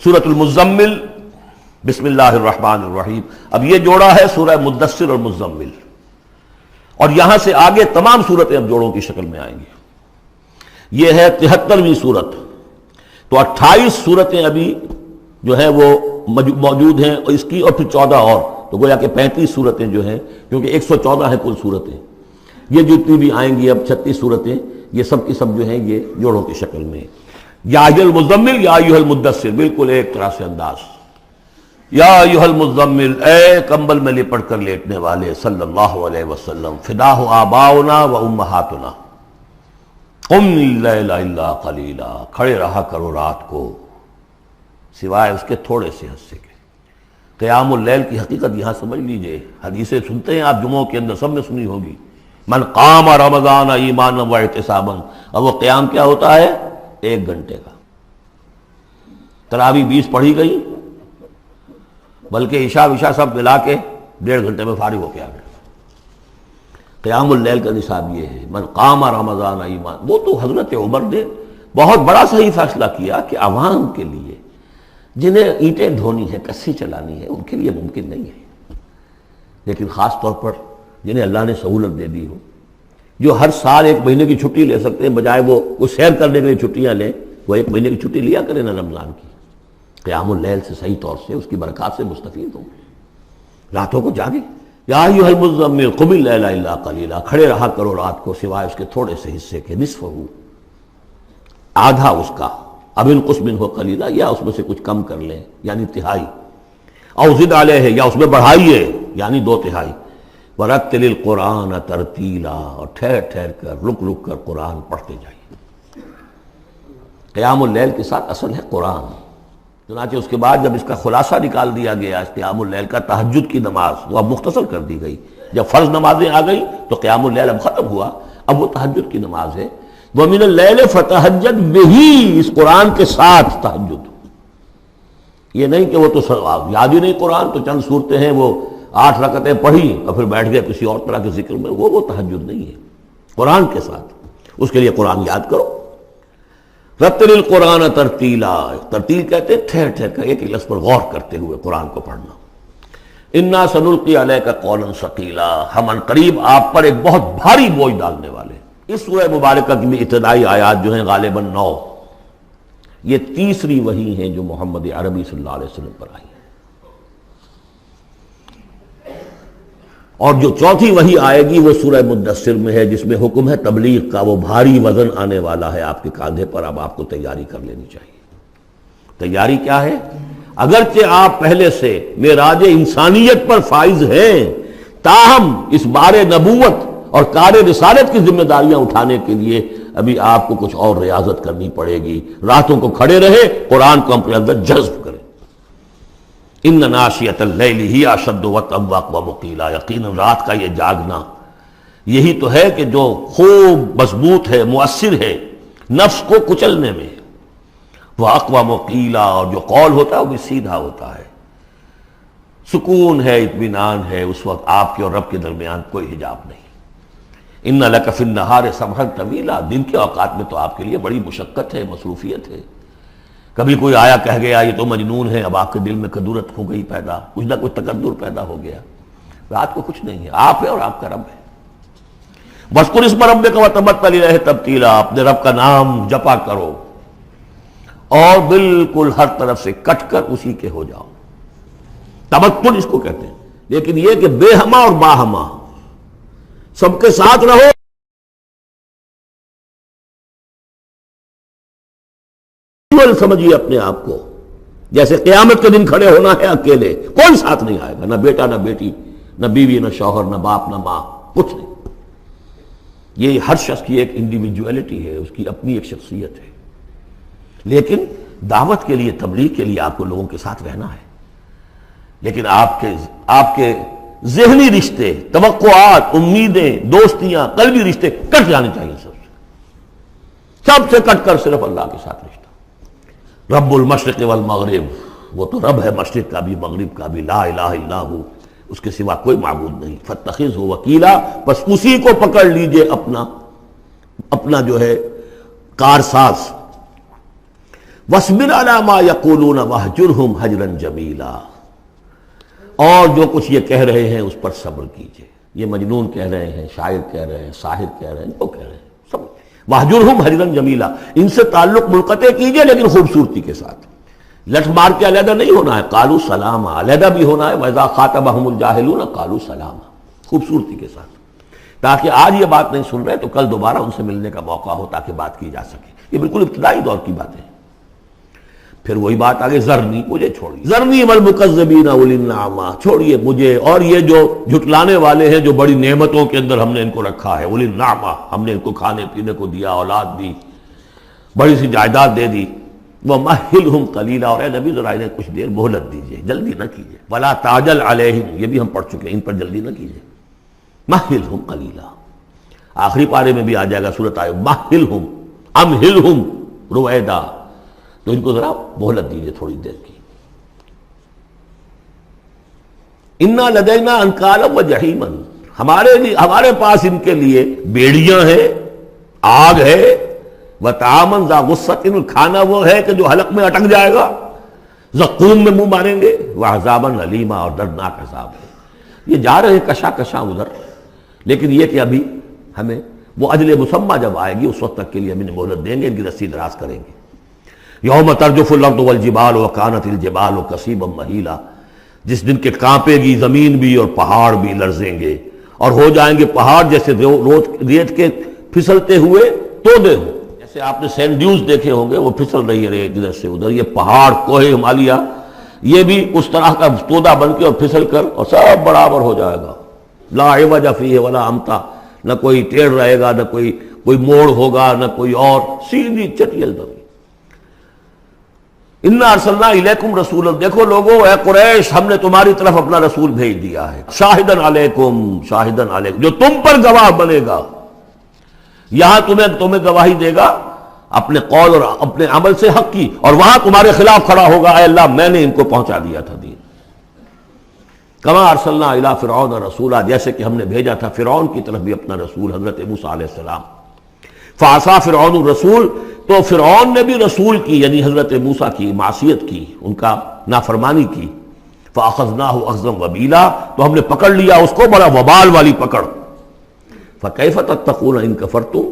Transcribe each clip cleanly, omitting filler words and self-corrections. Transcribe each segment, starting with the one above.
سورۃ المزمل، بسم اللہ الرحمن الرحیم۔ اب یہ جوڑا ہے سورہ مدثر اور مزمل، اور یہاں سے آگے تمام صورتیں اب جوڑوں کی شکل میں آئیں گی۔ یہ ہے 73ویں صورت، تو 28 صورتیں ابھی جو ہیں وہ موجود ہیں، اور اس کی اور پھر 14 اور، تو گویا کہ 35 صورتیں جو ہیں، کیونکہ 114 ہیں کل صورتیں، یہ جتنی بھی آئیں گی اب 36 صورتیں، یہ سب کی سب جو ہیں یہ جوڑوں کی شکل میں۔ یا ایھا المزمل یا ایھا المدثر، بالکل ایک طرح سے انداز۔ یا ایھا المزمل، اے کمبل میں لپٹ کر لیٹنے والے، صلی اللہ علیہ وسلم، فداہ آباؤنا و امہاتنا، قم اللیل الا قلیلا، کھڑے رہا کرو رات کو سوائے اس کے تھوڑے سے حصے کے۔ قیام اللیل کی حقیقت یہاں سمجھ لیجئے، حدیثیں سنتے ہیں آپ جمعوں کے اندر، سب نے سنی ہوگی، من قام رمضان ایمانا و احتسابا، اور وہ قیام کیا ہوتا ہے؟ 1 گھنٹے کا۔ تراویح 20 پڑھی گئی، بلکہ عشاء سب ملا کے 1.5 گھنٹے میں فارغ ہو کے آ گئے۔ قیام اللیل کا نصاب یہ ہے، من قام رمضان ایمان۔ وہ تو حضرت عمر نے بہت بڑا صحیح فیصلہ کیا کہ عوام کے لیے جنہیں اینٹیں ڈھونی ہے، کسی چلانی ہے، ان کے لیے ممکن نہیں ہے، لیکن خاص طور پر جنہیں اللہ نے سہولت دے دی ہو، جو ہر سال 1 مہینے کی چھٹی لے سکتے ہیں، بجائے وہ سیر کرنے کے لیے چھٹیاں لیں، وہ 1 مہینے کی چھٹی لیا کریں نا رمضان کی۔ قیام اللیل سے صحیح طور سے اس کی برکات سے مستفید ہوں، راتوں کو جاگیں۔ یا ایھا المزمل قم اللیل الا قلیلا، کھڑے رہا کرو رات کو سوائے اس کے تھوڑے سے حصے کے، نصفہ، آدھا اس کا، اب انقص منہ قلیلا، یا اس میں سے کچھ کم کر لیں یعنی تہائی، او زد علیہ، یا اس میں بڑھائیے یعنی 2/3، ورتل القرآن ترتیلا، اور ٹھہر ٹھہر کر رک رک کر قرآن پڑھتے جائیے۔ قیام اللیل کے ساتھ اصل ہے قرآن، چنانچہ اس کے بعد جب اس کا خلاصہ نکال دیا گیا اس قیام اللیل کا، تہجد کی نماز وہ اب مختصر کر دی گئی، جب فرض نمازیں آ گئی تو قیام اللیل اب ختم ہوا، اب وہ تہجد کی نماز ہے۔ وَمِنَ اللَّيْلِ فَتَہجد بِهِ، اس قرآن کے ساتھ تہجد، یہ نہیں کہ وہ تو یاد ہی نہیں قرآن، تو چند صورتیں ہیں وہ 8 رکعتیں پڑھی اور پھر بیٹھ گئے کسی اور طرح کے ذکر میں، وہ تہجد نہیں ہے، قرآن کے ساتھ، اس کے لیے قرآن یاد کرو۔ رتل القرآن ترتیلا، ترتیل کہتے ہیں ٹھہر ٹھہر کر ایک لفظ پر غور کرتے ہوئے قرآن کو پڑھنا۔ انا سنلقی علیک قولا ثقیلا، ہم ان قریب آپ پر ایک بہت بھاری بوجھ ڈالنے والے۔ اس سورہ مبارکہ کی ابتدائی آیات جو ہیں غالباً 9، یہ تیسری وحی ہیں جو محمد عربی صلی اللہ علیہ وسلم پر آئی ہیں، اور جو چوتھی وحی آئے گی وہ سورہ مدثر میں ہے، جس میں حکم ہے تبلیغ کا، وہ بھاری وزن آنے والا ہے آپ کے کاندھے پر، اب آپ کو تیاری کر لینی چاہیے۔ تیاری کیا ہے؟ اگرچہ آپ پہلے سے معراج انسانیت پر فائز ہیں، تاہم اس بار نبوت اور کار رسالت کی ذمہ داریاں اٹھانے کے لیے ابھی آپ کو کچھ اور ریاضت کرنی پڑے گی۔ راتوں کو کھڑے رہے، قرآن کو اپنے اندر جذب کریں۔ ان ناشئۃ اللیل ہی اشد وطئا واقوم قیلا، یقیناً رات کا یہ جاگنا یہی تو ہے کہ جو خوب مضبوط ہے، مؤثر ہے نفس کو کچلنے میں، واقوم قیلا، اور جو قول ہوتا ہے وہ بھی سیدھا ہوتا ہے، سکون ہے، اطمینان ہے، اس وقت آپ کے اور رب کے درمیان کوئی حجاب نہیں۔ ان لک فی النہار سبحا طویلا، دن کے اوقات میں تو آپ کے لیے بڑی مشقت ہے، مصروفیت ہے۔ کبھی کوئی آیا کہہ گیا یہ تو مجنون ہے، اب آپ کے دل میں کدورت ہو گئی پیدا، کچھ نہ کچھ تکدر پیدا ہو گیا۔ رات کو کچھ نہیں ہے، آپ ہے اور آپ کا رب ہے۔ وَاذْكُرِ اسْمَ رَبِّكَ وَتَبَتَّلْ إِلَيْهِ تَبْتِيلًا، اپنے رب کا نام جپا کرو اور بالکل ہر طرف سے کٹ کر اسی کے ہو جاؤ۔ تبتل اس کو کہتے ہیں، لیکن یہ کہ بے ہما اور باہما سب کے ساتھ رہو، سمجھیے اپنے آپ کو، جیسے قیامت کے دن کھڑے ہونا ہے اکیلے، کوئی ساتھ نہیں آئے گا، نہ بیٹا نہ بیٹی، نہ بیوی نہ شوہر، نہ باپ نہ ماں، کچھ نہیں۔ یہ ہر شخص کی ایک انڈیویجویلٹی ہے، اس کی اپنی ایک شخصیت ہے، لیکن دعوت کے لیے، تبلیغ کے لیے آپ کو لوگوں کے ساتھ رہنا ہے، لیکن آپ کے ذہنی رشتے، توقعات، امیدیں، دوستیاں، قلبی رشتے کٹ جانے چاہیے، سب سے کٹ کر صرف اللہ کے ساتھ رشتہ۔ رب المشرق والمغرب، وہ تو رب ہے مشرق کا بھی مغرب کا بھی، لا الہ الا ہو، اس کے سوا کوئی معبود نہیں۔ فاتخذہ وکیلا، بس اسی کو پکڑ لیجئے اپنا جو ہے کارساز۔ وَاصْبِرْ عَلَىٰ مَا يَقُولُونَ وَاهْجُرْهُمْ هَجْرًا جَمِيلًا، اور جو کچھ یہ کہہ رہے ہیں اس پر صبر کیجئے. یہ مجنون کہہ رہے ہیں، شاعر کہہ رہے ہیں، ساحر کہہ رہے ہیں، جو کہہ رہے ہیں سب. وَاهْجُرْهُمْ هَجْرًا جَمِيلًا، ان سے تعلق منقطع کیجئے لیکن خوبصورتی کے ساتھ. لٹ مار کے علیحدہ نہیں ہونا ہے، قالوا سلاما، علیحدہ بھی ہونا ہے. وَإِذَا خَاطَبَهُمُ الْجَاهِلُونَ قَالُوا سَلَامًا، خوبصورتی کے ساتھ، تاکہ آج یہ بات نہیں سن رہے تو کل دوبارہ ان سے ملنے کا موقع ہو تاکہ بات کی جا سکے. یہ بالکل ابتدائی دور کی باتیں ہیں. پھر وہی بات آگے، ذرنی، مجھے چھوڑیے، ذرنی والمکذبین اولی النعمہ، چھوڑیے مجھے اور یہ جو جھٹلانے والے ہیں جو بڑی نعمتوں کے اندر ہم نے ان کو رکھا ہے. اولی النعمہ، ہم نے ان کو کھانے پینے کو دیا، اولاد دی، بڑی سی جائیداد دے دی. وَمَهِّلْهُمْ قَلِيلًا، اور اے نبی ذرا انہیں کچھ دیر مہلت دیجیے، جلدی نہ کیجیے. وَلَا تَعْجَلْ عَلَيْهِمْ، یہ بھی ہم پڑھ چکے ہیں، ان پر جلدی نہ کیجیے. مَهِّلْهُمْ قَلِيلًا، آخری پارے میں بھی آ جائے گا سورۃ آیہ، مَهِّلْهُمْ أَمْهِلْهُمْ رُوَیدًا، تو ان کو ذرا مہلت دیجیے تھوڑی دیر کی. اِنَّا لَدَيْنَا أَنْكَالًا وَجَحِيمًا، ہمارے پاس ان کے لیے بیڑیاں ہیں، آگ ہے. وَطَعَامًا ذَا غُصَّةٍ، کھانا وہ ہے کہ جو حلق میں اٹک جائے گا، زقوم میں منہ ماریں گے. وَعَذَابًا أَلِيمًا، اور دردناک عذاب ہے. یہ جا رہے ہیں کشا کشا ادھر، لیکن یہ کہ ابھی ہمیں وہ اجل مسمى جب آئے گی اس وقت تک کے لیے ہم انہیں مہلت دیں گے، ان کی رسی دراز کریں گے. یوم ترجف الارض والجبال وکانت الجبال کثیبا مہیلا، جس دن کہ کانپے گی زمین بھی اور پہاڑ بھی لرزیں گے، اور ہو جائیں گے پہاڑ جیسے ریت کے پھسلتے ہوئے تودے ہوں. جیسے آپ نے سینڈ ڈیوز دیکھے ہوں گے، وہ پھسل رہی ہے ریت ادھر سے ادھر. یہ پہاڑ کوہ ہمالیہ یہ بھی اس طرح کا تودا بن کے اور پھسل کر اور سب برابر ہو جائے گا. لا عوج فیہ ولا امتا، نہ کوئی ٹیڑھ رہے گا، نہ کوئی موڑ ہوگا، نہ کوئی اور، سیدھی چٹیل زمین. اِنَّا أَرْسَلْنَا إِلَيْكُمْ رَسُولًا، دیکھو لوگو، اے قریش، ہم نے تمہاری طرف اپنا رسول بھیج دیا ہے. شاہدًا علیکم، شاہدًا علیکم، جو تم پر گواہ بنے گا. یہاں تمہیں گواہی دے گا اپنے قول اور اپنے عمل سے حق کی، اور وہاں تمہارے خلاف کھڑا ہوگا، اے اللہ میں نے ان کو پہنچا دیا تھا دین. کما ارسلنا الی فرعون رسولا، جیسے کہ ہم نے بھیجا تھا فرعون کی طرف بھی اپنا رسول حضرت موسیٰ علیہ السلام. فعصا فرعون الرسول، تو فرعون نے بھی رسول کی یعنی حضرت موسیٰ کی معصیت کی، ان کا نافرمانی کی. فاخذناہ اخذا وبیلا، تو ہم نے پکڑ لیا اس کو بڑا وبال والی پکڑ. فکیف تتقون ان کفرتم،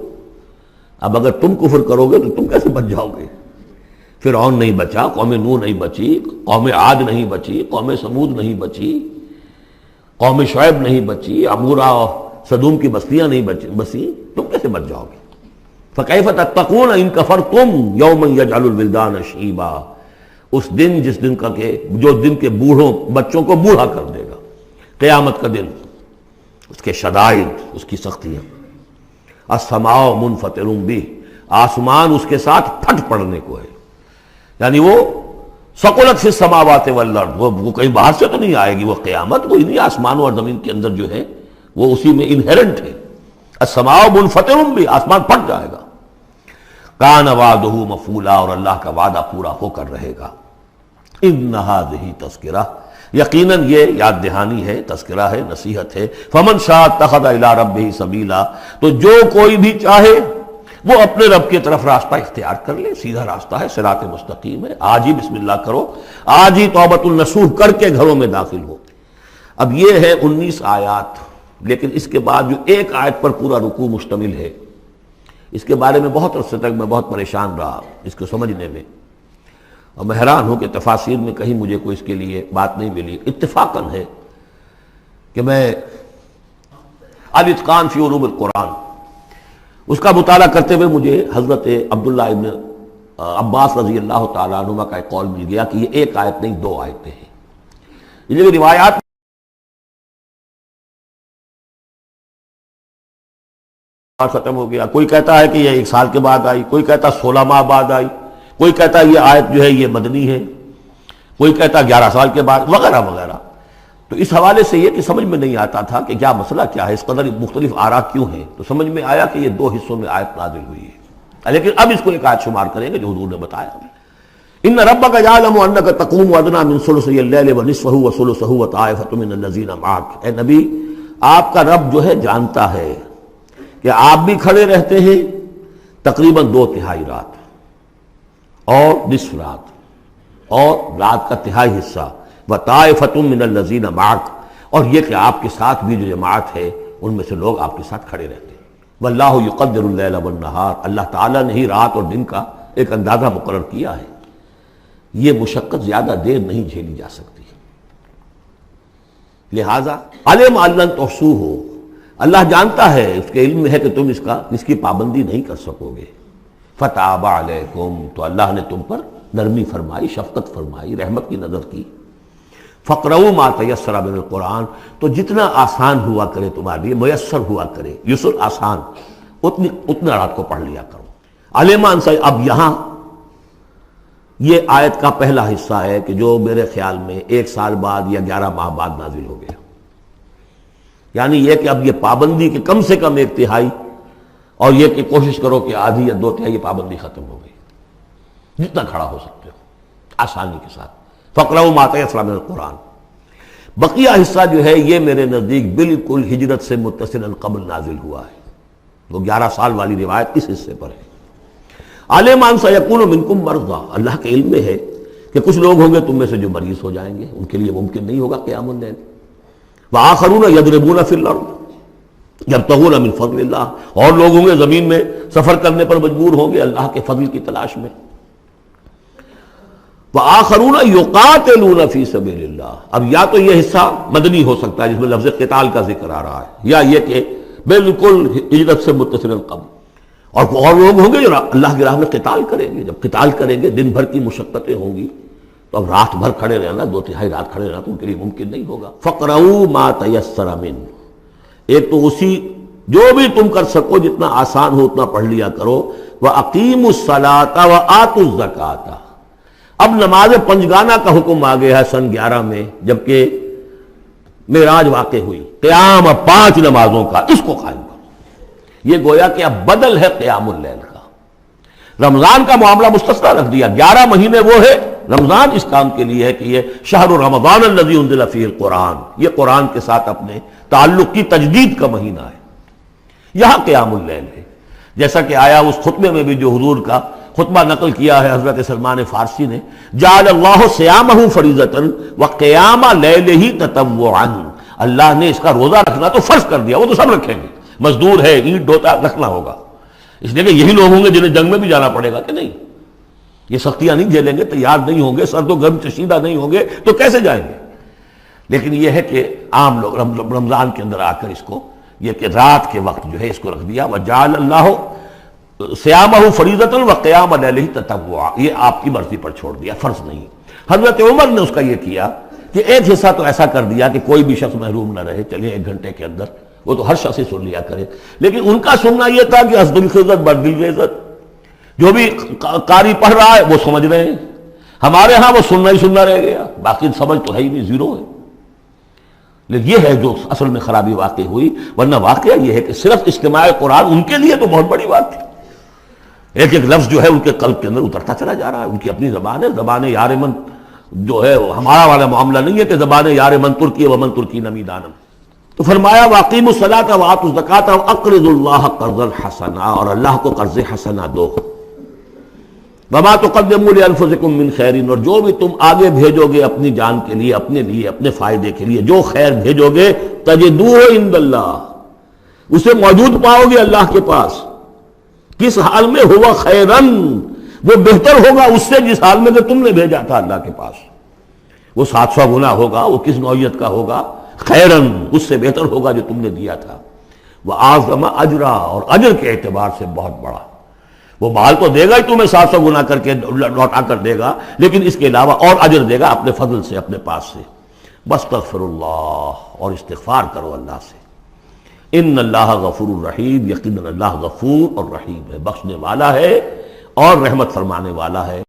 اب اگر تم کفر کرو گے تو تم کیسے بچ جاؤ گے؟ فرعون نہیں بچا، قوم نوح نہیں بچی، قوم عاد نہیں بچی، قوم سمود نہیں بچی، قوم شعیب نہیں بچی، عمورہ اور صدوم کی بستیاں نہیں بسی، تم کیسے بچ جاؤ گے؟ فکیف تتقون ان کفرتم یوما یجعل الولدان شیبا، اس دن جس دن کا کہ جو دن کے بوڑھوں بچوں کو بوڑھا کر دے گا، قیامت کا دن، اس کے شدائد، اس کی سختیاں. السماء منفطر بہ، آسمان اس کے ساتھ پھٹ پڑنے کو ہے، یعنی وہ ثقلت فی السماوات والارض، وہ کہیں باہر سے تو نہیں آئے گی، وہ قیامت وہ انہی آسمانوں اور زمین کے اندر جو ہے وہ اسی میں انہیرنٹ ہے. السماء منفطر بہ، آسمان پھٹ جائے گا. کان وعدہ مفعولا، اور اللہ کا وعدہ پورا ہو کر رہے گا. ان ھذہ تذکرہ، یقیناً یہ یاد دہانی ہے، تذکرہ ہے، نصیحت ہے. فمن شاء اتخذ الی ربہ سبیلا، تو جو کوئی بھی چاہے وہ اپنے رب کی طرف راستہ اختیار کر لے، سیدھا راستہ ہے، صراط مستقیم ہے. آج ہی بسم اللہ کرو، آج ہی توبۃ النصوح کر کے گھروں میں داخل ہو. اب یہ ہے 19 آیات، لیکن اس کے بعد جو ایک آیت پر پورا رکوع مشتمل ہے، اس کے بارے میں بہت عرصے تک میں بہت پریشان رہا اس کو سمجھنے میں، اور میں حیران ہوں کہ تفاسیر میں کہیں مجھے کوئی اس کے لیے بات نہیں ملی. اتفاقاً ہے کہ میں الاتقان فی علوم القرآن اس کا مطالعہ کرتے ہوئے مجھے حضرت عبداللہ ابن عباس رضی اللہ تعالیٰ عنہ کا ایک قول مل گیا کہ یہ ایک آیت نہیں 2 آیتیں ہیں. یہ روایات ختم ہو گیا، کوئی کہتا ہے کہ یہ 1 سال کے بعد آئی، کوئی کہتا 16 ماہ بعد آئی، کوئی کہتا یہ آیت جو ہے یہ مدنی ہے، کوئی کہتا 11 سال کے بعد، وغیرہ وغیرہ. تو اس حوالے سے یہ کہ سمجھ میں نہیں آتا تھا کہ کیا مسئلہ کیا ہے، اس قدر مختلف آراء کیوں ہیں. تو سمجھ میں آیا کہ یہ 2 حصوں میں آیت نازل ہوئی ہے، لیکن اب اس کو ایک آیت شمار کریں گے جو حضور نے بتایا. ان ربک یعلم انک تقوم ادنی من ثلثی اللیل ونصفہ وثلثہ وطائفۃ من الذین معک، اے نبی آپ کا رب جو ہے جانتا ہے کہ آپ بھی کھڑے رہتے ہیں تقریباً 2/3 رات، اور نصف رات اور رات کا تہائی حصہ، وطائفۃ من الذین معک، اور یہ کہ آپ کے ساتھ بھی جو جماعت ہے ان میں سے لوگ آپ کے ساتھ کھڑے رہتے ہیں۔ واللہ یقدر اللیل والنہار، اللہ تعالیٰ نے ہی رات اور دن کا ایک اندازہ مقرر کیا ہے، یہ مشقت زیادہ دیر نہیں جھیلی جا سکتی، لہذا علم ان لن تحصوہ، اللہ جانتا ہے، اس کے علم میں ہے کہ تم اس کی پابندی نہیں کر سکو گے۔ فتاب علیکم، تو اللہ نے تم پر نرمی فرمائی، شفقت فرمائی، رحمت کی نظر کی۔ فقرؤوا ما تیسر من القرآن، تو جتنا آسان ہوا کرے تمہارے لیے، میسر ہوا کرے، یسر آسان، اتنا رات کو پڑھ لیا کرو۔ علم ان، اب یہاں یہ آیت کا پہلا حصہ ہے کہ جو میرے خیال میں 1 سال بعد یا 11 ماہ بعد نازل ہو گیا، یعنی یہ کہ اب یہ پابندی کے کم سے کم 1/3، اور یہ کہ کوشش کرو کہ آدھی یا 2/3 پابندی ختم ہو گئی، جتنا کھڑا ہو سکتے ہو آسانی کے ساتھ۔ فقرؤوا ما تیسر من القرآن، بقیہ حصہ جو ہے یہ میرے نزدیک بالکل ہجرت سے متصل قبل نازل ہوا ہے، وہ 11 سال والی روایت اس حصے پر ہے۔ علم ان سیکون منکم مرضی، اللہ کے علم میں ہے کہ کچھ لوگ ہوں گے تم میں سے جو مریض ہو جائیں گے، ان کے لیے ممکن نہیں ہوگا قیام اللیل۔ وآخرون یضربون فی الارض یبتغون من فضل اللہ، اور لوگ ہوں گے زمین میں سفر کرنے پر مجبور ہوں گے اللہ کے فضل کی تلاش میں۔ وآخرون یقاتلون فی سبیل اللہ، اب یا تو یہ حصہ مدنی ہو سکتا ہے جس میں لفظ قتال کا ذکر آ رہا ہے، یا یہ کہ بالکل ہجرت سے متصل قبل، اور لوگ ہوں گے جو اللہ کی راہ میں قتال کریں گے۔ جب قتال کریں گے دن بھر کی مشقتیں ہوں گی، تو اب رات بھر کھڑے رہنا، 2/3 رات کھڑے رہنا تو ان کے لیے ممکن نہیں ہوگا۔ فقرؤوا ما تیسر من، ایک تو اسی جو بھی تم کر سکو جتنا آسان ہو اتنا پڑھ لیا کرو۔ وَأَقِیمُوا الصَّلَاةَ وَآتُوا الزَّکَاةَ، اب نماز پنجگانہ کا حکم آ گیا ہے سن 11 میں، جبکہ معراج واقع ہوئی، قیام 5 نمازوں کا، اس کو قائم کرو۔ یہ گویا کہ اب بدل ہے قیام اللیل کا۔ رمضان کا معاملہ مستثنیٰ رکھ دیا، 11 مہینے وہ ہے، رمضان اس کام کے لیے ہے کہ یہ شہر رمضان الذی انزل فیہ القرآن، یہ قرآن کے ساتھ اپنے تعلق کی تجدید کا مہینہ ہے۔ یہاں قیام اللیل ہے، جیسا کہ آیا اس خطبے میں بھی جو حضور کا خطبہ نقل کیا ہے حضرت سلمان فارسی نے، جعل اللہ صیامہ فریضۃ وقیام لیلہ تطوعا، اللہ نے اس کا روزہ رکھنا تو فرض کر دیا، وہ تو سب رکھیں گے، مزدور ہے، اینٹ ڈھوتا رکھنا ہوگا، اس لیے کہ یہی لوگ ہوں گے جنہیں جنگ میں بھی جانا پڑے گا کہ نہیں، یہ سختیاں نہیں جھیلیں گے، تیار نہیں ہوں گے، سرد و گرم چشیدہ نہیں ہوں گے تو کیسے جائیں گے۔ لیکن یہ ہے کہ عام لوگ رمضان کے اندر آ کر اس کو، یہ کہ رات کے وقت جو ہے اس کو رکھ دیا، وجعل اللہ صیامہ فریضۃ وقیام لیلہ تطوعا، یہ آپ کی مرضی پر چھوڑ دیا، فرض نہیں۔ حضرت عمر نے اس کا یہ کیا کہ ایک حصہ تو ایسا کر دیا کہ کوئی بھی شخص محروم نہ رہے، چلے 1 گھنٹے کے اندر وہ تو ہر شخص ہی سن لیا کرے، لیکن ان کا سننا یہ تھا کہ حسب الخزت بر دل عزت، جو بھی قاری پڑھ رہا ہے وہ سمجھ رہے ہیں، ہمارے ہاں وہ سننا ہی سننا رہ گیا، باقی سمجھ تو ہے ہی نہیں، زیرو ہے۔ لیکن یہ ہے جو اصل میں خرابی واقع ہوئی، ورنہ واقعہ یہ ہے کہ صرف اجتماع قرآن ان کے لیے تو بہت بڑی بات تھی، ایک ایک لفظ جو ہے ان کے قلب کے اندر اترتا چلا جا رہا ہے، ان کی اپنی زبان ہے، زبان یار من جو ہے ہمارا والا معاملہ نہیں ہے کہ زبان یار من ترکی ومن ترکی نمیدانم۔ تو فرمایا واقیموا الصلاۃ وآتوا الزکاۃ واقرضوا اللہ قرضا حسنا، اور اللہ کو قرض حسنا دو۔ وما تقدموا لانفسکم من خیر، اور جو بھی تم آگے بھیجو گے اپنی جان کے لیے، اپنے فائدے کے لیے، جو خیر بھیجو گے تجدوہ عند اللہ، اسے موجود پاؤ گے اللہ کے پاس، کس حال میں؟ ہوا خیرن، وہ بہتر ہوگا اس سے جس حال میں کہ تم نے بھیجا تھا اللہ کے پاس، وہ 700 گنا ہوگا، وہ کس نوعیت کا ہوگا؟ خیرن، اس سے بہتر ہوگا جو تم نے دیا تھا۔ وَأَعْظَمَ أَجْرًا، اور اجر کے اعتبار سے بہت بڑا، وہ مال تو دے گا ہی تمہیں 700 گنا کر کے لوٹا کر دے گا، لیکن اس کے علاوہ اور اجر دے گا اپنے فضل سے، اپنے پاس سے۔ بستغفر اللہ، اور استغفار کرو اللہ سے۔ ان اللہ غفور الرحیم، یقیناً اللہ غفور اور رحیم ہے، بخشنے والا ہے اور رحمت فرمانے والا ہے۔